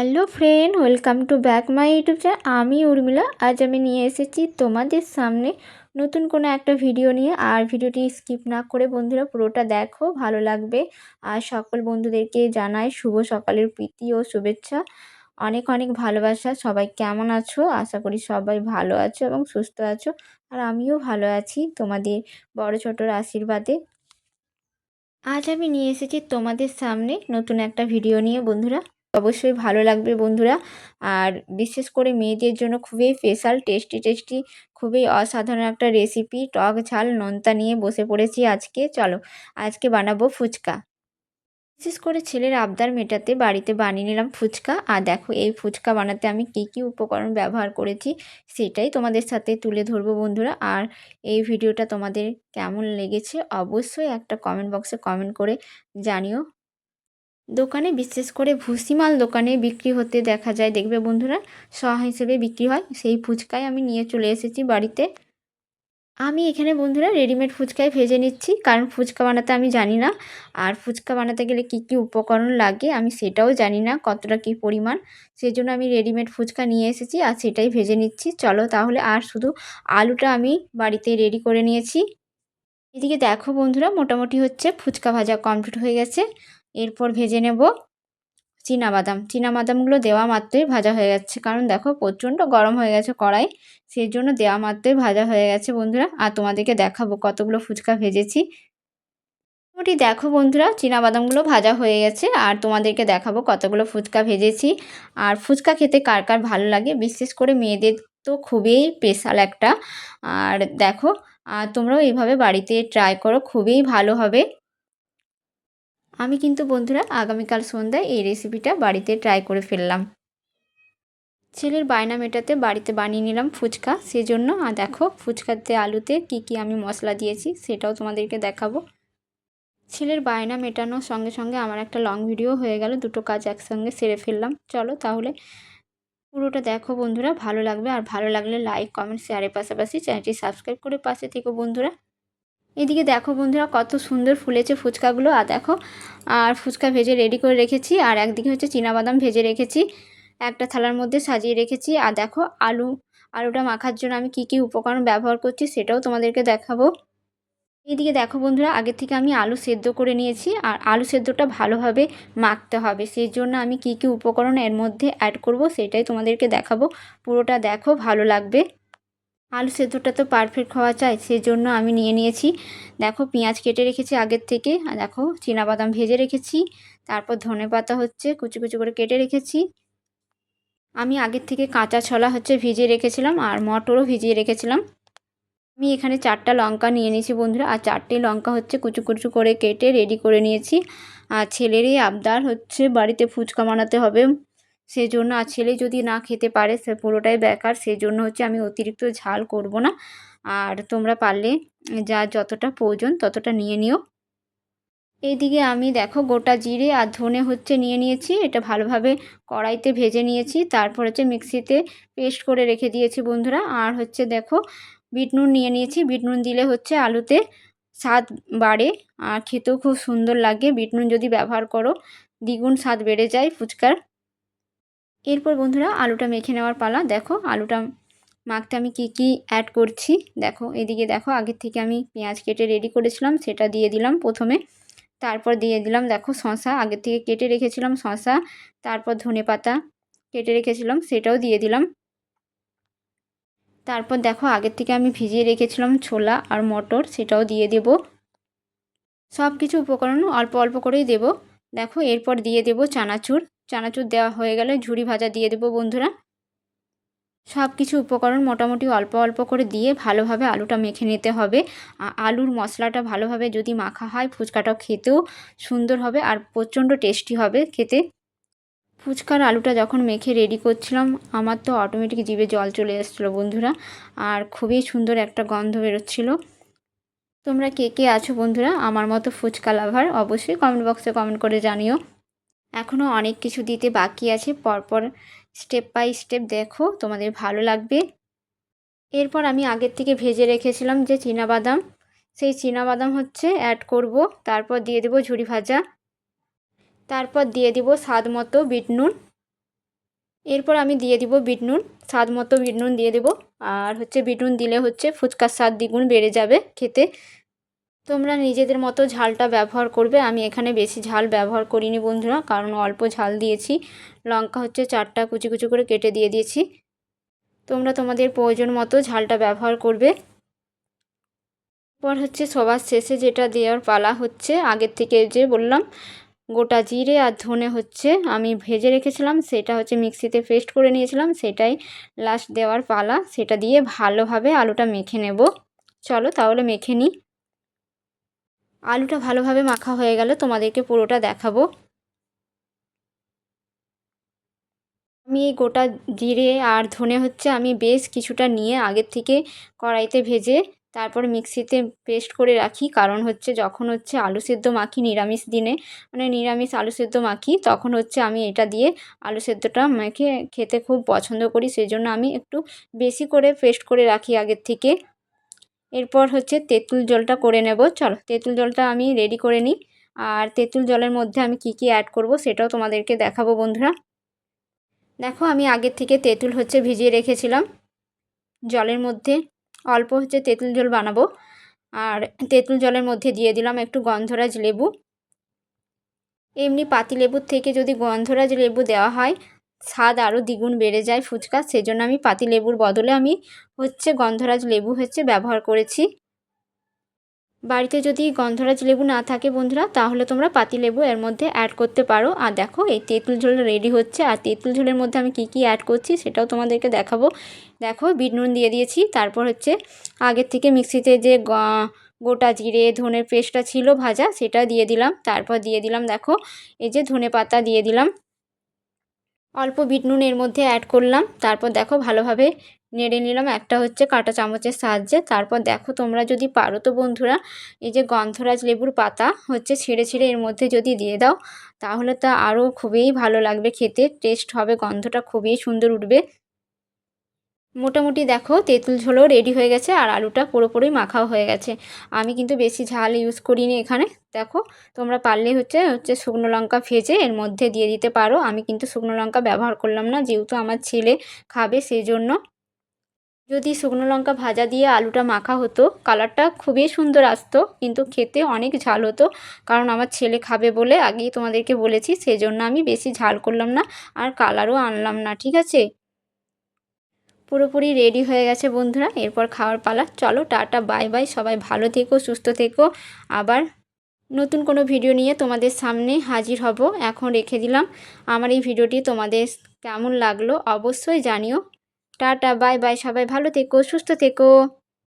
Hello friend, welcome to back my YouTube channel. আমি উর্মিলা। আজ আমি নিয়ে এসেছি তোমাদের সামনে নতুন কোনো একটা ভিডিও নিয়ে। আর ভিডিওটি স্কিপ না করে বন্ধুরা পুরোটা দেখো, ভালো লাগবে। আর সকল বন্ধুদেরকে জানাই শুভ সকালের প্রীতি ও শুভেচ্ছা, অনেক অনেক ভালোবাসা। সবাই কেমন আছো? আশা করি সবাই ভালো আছো এবং সুস্থ আছো। আর আমিও ভালো আছি তোমাদের বড় ছোটোর আশীর্বাদে। আজ আমি নিয়ে এসেছি তোমাদের সামনে নতুন একটা ভিডিও নিয়ে বন্ধুরা। অবশ্যই ভালো লাগবে বন্ধুরা। আর বিশেষ করে মেয়েদের জন্য খুবই স্পেশাল, টেস্টি টেস্টি, খুবই অসাধারণ একটা রেসিপি, টক ঝাল নোনতা নিয়ে বসে পড়েছি আজকে। চলো, আজকে বানাবো ফুচকা। বিশেষ করে ছেলের আবদার মেটাতে বাড়িতে বানিয়ে নিলাম ফুচকা। আর দেখো, এই ফুচকা বানাতে আমি কী কী উপকরণ ব্যবহার করেছি সেটাই তোমাদের সাথে তুলে ধরবো বন্ধুরা। আর এই ভিডিওটা তোমাদের কেমন লেগেছে অবশ্যই একটা কমেন্ট বক্সে কমেন্ট করে জানিও। দোকানে, বিশেষ করে ভুসিমাল দোকানে বিক্রি হতে দেখা যায়, দেখবে বন্ধুরা, হিসেবে বিক্রি হয়। সেই ফুচকাই আমি নিয়ে চলে এসেছি বাড়িতে। আমি এখানে বন্ধুরা রেডিমেড ফুচকাই ভেজে নিচ্ছি, কারণ ফুচকা বানাতে আমি জানি না। আর ফুচকা বানাতে গেলে কি কি উপকরণ লাগে আমি সেটাও জানি না, কতটা কি পরিমাণ। সেজন্য আমি রেডিমেড ফুচকা নিয়ে এসেছি আর সেটাই ভেজে নিচ্ছি। চলো তাহলে। আর শুধু আলুটা আমি বাড়িতে রেডি করে নিয়েছি। এদিকে দেখো বন্ধুরা, মোটামুটি হচ্ছে ফুচকা ভাজা কমপ্লিট হয়ে গেছে। এরপর ভেজে নেব বাদামগুলো দেওয়া মাত্রই ভাজা হয়ে যাচ্ছে, কারণ দেখো প্রচণ্ড গরম হয়ে গেছে কড়াই, সেই জন্য দেওয়া মাত্রই ভাজা হয়ে গেছে বন্ধুরা। আর তোমাদেরকে দেখাবো কতগুলো ফুচকা ভেজেছি। মোটামুটি দেখো বন্ধুরা, বাদামগুলো ভাজা হয়ে গেছে আর তোমাদেরকে দেখাবো কতগুলো ফুচকা ভেজেছি। আর ফুচকা খেতে কার কার ভালো লাগে, বিশেষ করে মেয়েদের তো খুবই স্পেশাল একটা। আর দেখো, তোমরাও এইভাবে বাড়িতে ট্রাই করো, খুবই ভালো হবে। আমি কিন্তু বন্ধুরা আগামীকাল সন্ধ্যায় এই রেসিপিটা বাড়িতে ট্রাই করে ফেললাম। ছেলের বায়না মেটাতে বাড়িতে বানিয়ে নিলাম ফুচকা, সেজন্য। আর দেখো ফুচকাতে আলুতে কি কি আমি মশলা দিয়েছি সেটাও তোমাদেরকে দেখাবো। ছেলের বায়না মেটানোর সঙ্গে সঙ্গে আমার একটা লং ভিডিও হয়ে গেল, দুটো কাজ একসঙ্গে সেরে ফেললাম। চলো তাহলে পুরোটা দেখো বন্ধুরা, ভালো লাগবে। আর ভালো লাগলে লাইক কমেন্ট শেয়ারের পাশাপাশি চ্যানেলটি সাবস্ক্রাইব করে পাশে থেকো বন্ধুরা। এদিকে দেখো বন্ধুরা, কত সুন্দর ফুলেছে ফুচকাগুলো। আর দেখো, আর ফুচকা ভেজে রেডি করে রেখেছি। আর একদিকে হচ্ছে বাদাম ভেজে রেখেছি, একটা থালার মধ্যে সাজিয়ে রেখেছি। আর দেখো আলুটা মাখার জন্য আমি কি কি উপকরণ ব্যবহার করছি সেটাও তোমাদেরকে দেখাবো। এইদিকে দেখো বন্ধুরা, আগে থেকে আমি আলু সেদ্ধ করে নিয়েছি। আর আলু সেদ্ধটা ভালোভাবে মাখতে হবে, সেই জন্য আমি কি কি উপকরণ এর মধ্যে অ্যাড করব সেটাই তোমাদেরকে দেখাবো। পুরোটা দেখো, ভালো লাগবে। আলু সেদ্ধটা তো পারফেক্ট হওয়া চাই, সেজন্য আমি নিয়ে নিয়েছি দেখো পেঁয়াজ কেটে রেখেছি আগের থেকে। আর দেখো বাদাম ভেজে রেখেছি। তারপর ধনেপাতা হচ্ছে কুচি কুচি করে কেটে রেখেছি। আমি আগের থেকে কাঁচা ছোলা হচ্ছে ভিজিয়ে রেখেছিলাম আর মটরও ভিজিয়ে রেখেছিলাম। আমি এখানে 4টা লঙ্কা নিয়ে নিয়েছি বন্ধুরা। আর 4টে লঙ্কা হচ্ছে কুচু কুচু করে কেটে রেডি করে নিয়েছি। আর ছেলেরই আবদার হচ্ছে বাড়িতে ফুচকা বানাতে হবে, সেজন্য। আর ছেলে যদি না খেতে পারে সে পুরোটাই বেকার, সেজন্য হচ্ছে আমি অতিরিক্ত ঝাল করব না। আর তোমরা পারলে যতটা প্রয়োজন ততটা নিয়ে নিও। এইদিকে আমি দেখো গোটা জিরে আর ধনে হচ্ছে নিয়ে নিয়েছি, এটা ভালোভাবে কড়াইতে ভেজে নিয়েছি। তারপর হচ্ছে মিক্সিতে পেস্ট করে রেখে দিয়েছি বন্ধুরা। আর হচ্ছে দেখো বিট নুন নিয়ে নিয়েছি, বিট নুন দিলে হচ্ছে আলুতে স্বাদ বাড়ে আর খেতেও খুব সুন্দর লাগে। বিট নুন যদি ব্যবহার করো দ্বিগুণ স্বাদ বেড়ে যায় ফুচকার। এরপর বন্ধুরা আলুটা মেখে নেওয়ার পালা। দেখো আলুটা মাখতে আমি কি কি অ্যাড করছি দেখো। এদিকে দেখো, আগের থেকে আমি পেঁয়াজ কেটে রেডি করেছিলাম, সেটা দিয়ে দিলাম প্রথমে। তারপর দিয়ে দিলাম দেখো শসা, আগের থেকে কেটে রেখেছিলাম শসা। তারপর ধনেপাতা কেটে রেখেছিলাম, সেটাও দিয়ে দিলাম। তারপর দেখো আগের থেকে আমি ভিজিয়ে রেখেছিলাম ছোলা আর মটর, সেটাও দিয়ে দেব। সব কিছু উপকরণ অল্প অল্প করেই দেব। দেখো এরপর দিয়ে দেব চানাচুর। চানাচুর দেওয়া হয়ে গেলে ঝুরি ভাজা দিয়ে দেবো বন্ধুরা। সব কিছু উপকরণ মোটামুটি অল্প অল্প করে দিয়ে ভালোভাবে আলুটা মেখে নিতে হবে। আলুর মশলাটা ভালোভাবে যদি মাখা হয় ফুচকাটাও খেতেও সুন্দর হবে আর প্রচণ্ড টেস্টি হবে খেতে। ফুচকার আলুটা যখন মেখে রেডি করছিলাম আমার তো অটোমেটিক জিভে জল চলে এসেছিলো বন্ধুরা। আর খুবই সুন্দর একটা গন্ধ বেরোচ্ছিলো। তোমরা কে কে আছো বন্ধুরা আমার মতো ফুচকা লাভার, অবশ্যই কমেন্ট বক্সে কমেন্ট করে জানিও। এখনও অনেক কিছু দিতে বাকি আছে, পরপর স্টেপ বাই স্টেপ দেখো, তোমাদের ভালো লাগবে। এরপর আমি আগের থেকে ভেজে রেখেছিলাম যে বাদাম, সেই বাদাম হচ্ছে অ্যাড করব। তারপর দিয়ে দেবো ঝুরি ভাজা। তারপর দিয়ে দেবো স্বাদ মতো বিট নুন। এরপর আমি দিয়ে দিব বিট নুন, স্বাদ মতো বিট নুন দিয়ে দেবো। আর হচ্ছে বিট নুন দিলে হচ্ছে ফুচকার স্বাদ দ্বিগুণ বেড়ে যাবে খেতে। তোমরা নিজেদের মতো ঝালটা ব্যবহার করবে। আমি এখানে বেশি ঝাল ব্যবহার করিনি বন্ধুরা, কারণ অল্প ঝাল দিয়েছি। লঙ্কা হচ্ছে 4টা কুচি কুচি করে কেটে দিয়ে দিয়েছি। তোমরা তোমাদের প্রয়োজন মতো ঝালটা ব্যবহার করবে। এরপর হচ্ছে সবার শেষে যেটা দেওয়ার পালা হচ্ছে, আগের থেকে যে বললাম গোটা জিরে আর ধনে হচ্ছে আমি ভেজে রেখেছিলাম, সেটা হচ্ছে মিক্সিতে পেস্ট করে নিয়েছিলাম, সেটাই লাস্ট দেওয়ার পালা। সেটা দিয়ে ভালোভাবে আলুটা মেখে নেব। চলো তাহলে মেখে নিই। আলুটা ভালোভাবে মাখা হয়ে গেলে তোমাদেরকে পুরোটা দেখাবো। আমি এই গোটা জিরে আর ধনে হচ্ছে আমি বেশ কিছুটা নিয়ে আগের থেকে কড়াইতে ভেজে তারপর মিক্সিতে পেস্ট করে রাখি। কারণ হচ্ছে যখন হচ্ছে আলু সেদ্ধ মাখি নিরামিষ দিনে, মানে নিরামিষ আলু সেদ্ধ মাখি, তখন হচ্ছে আমি এটা দিয়ে আলু সেদ্ধটা মেখে খেতে খুব পছন্দ করি। সেজন্য আমি একটু বেশি করে পেস্ট করে রাখি আগের থেকে। এরপর হচ্ছে তেঁতুল জলটা করে নেব। চলো তেঁতুল জলটা আমি রেডি করে নিই। আর তেঁতুল জলের মধ্যে আমি কি কি অ্যাড করব সেটাও তোমাদেরকে দেখাবো বন্ধুরা। দেখো আমি আগের থেকে তেঁতুল হচ্ছে ভিজিয়ে রেখেছিলাম জলের মধ্যে। অল্প হচ্ছে তেঁতুল জল বানাবো। আর তেঁতুল জলের মধ্যে দিয়ে দিলাম একটু গন্ধরাজ লেবু। এমনি পাতিলেবুর থেকে যদি গন্ধরাজ লেবু দেওয়া হয় স্বাদ আরও দ্বিগুণ বেড়ে যায় ফুচকা। সেজন্য আমি পাতিলেবুর বদলে আমি হচ্ছে গন্ধরাজ লেবু হচ্ছে ব্যবহার করেছি। বাড়িতে যদি গন্ধরাজ লেবু না থাকে বন্ধুরা, তাহলে তোমরা পাতিলেবু এর মধ্যে অ্যাড করতে পারো। আর দেখো এই তেঁতুল ঝোল রেডি হচ্ছে। আর তেঁতুল ঝোলের মধ্যে আমি কি কি অ্যাড করছি সেটাও তোমাদেরকে দেখাবো। দেখো বিট নুন দিয়ে দিয়েছি, তারপর হচ্ছে আগের থেকে মিক্সিতে যে গোটা জিরে ধনের পেস্টটা ছিল ভাজা, সেটা দিয়ে দিলাম। তারপর দিয়ে দিলাম দেখো এই যে ধনে পাতা দিয়ে দিলাম। অল্প বিট নুন এর মধ্যে অ্যাড করলাম। তারপর দেখো ভালোভাবে নেড়ে নিলাম একটা হচ্ছে কাঁটা চামচের সাহায্যে। তারপর দেখো তোমরা যদি পারো তো বন্ধুরা এই যে গন্ধরাজ লেবুর পাতা হচ্ছে ছিঁড়ে ছিঁড়ে এর মধ্যে যদি দিয়ে দাও, তাহলে তা আরও খুবই ভালো লাগবে খেতে, টেস্ট হবে, গন্ধটা খুবই সুন্দর উঠবে। মোটামুটি দেখো তেঁতুল ঝোলও রেডি হয়ে গেছে আর আলুটা পুরোপুরি মাখাও হয়ে গেছে। আমি কিন্তু বেশি ঝাল ইউজ করিনি এখানে। দেখো তোমরা পারলে হচ্ছে শুকনো লঙ্কা ভেজে এর মধ্যে দিয়ে দিতে পারো। আমি কিন্তু শুকনো লঙ্কা ব্যবহার করলাম না, যেহেতু আমার ছেলে খাবে সেই জন্য। যদি শুকনো লঙ্কা ভাজা দিয়ে আলুটা মাখা হতো কালারটা খুবই সুন্দর আসতো, কিন্তু খেতে অনেক ঝাল হতো। কারণ আমার ছেলে খাবে বলে আগেই তোমাদেরকে বলেছি, সেই জন্য আমি বেশি ঝাল করলাম না আর কালারও আনলাম না, ঠিক আছে। পুরোপুরি রেডি হয়ে গেছে বন্ধুরা, এরপর খাওয়ার পালা। চলো টাটা বাই বাই, সবাই ভালো থেকো সুস্থ থেকো। আবার নতুন কোনো ভিডিও নিয়ে তোমাদের সামনে হাজির হব। এখন রেখে দিলাম। আমার এই ভিডিওটি তোমাদের কেমন লাগলো অবশ্যই জানিও। টাটা বাই বাই, সবাই ভালো থেকো সুস্থ থেকো।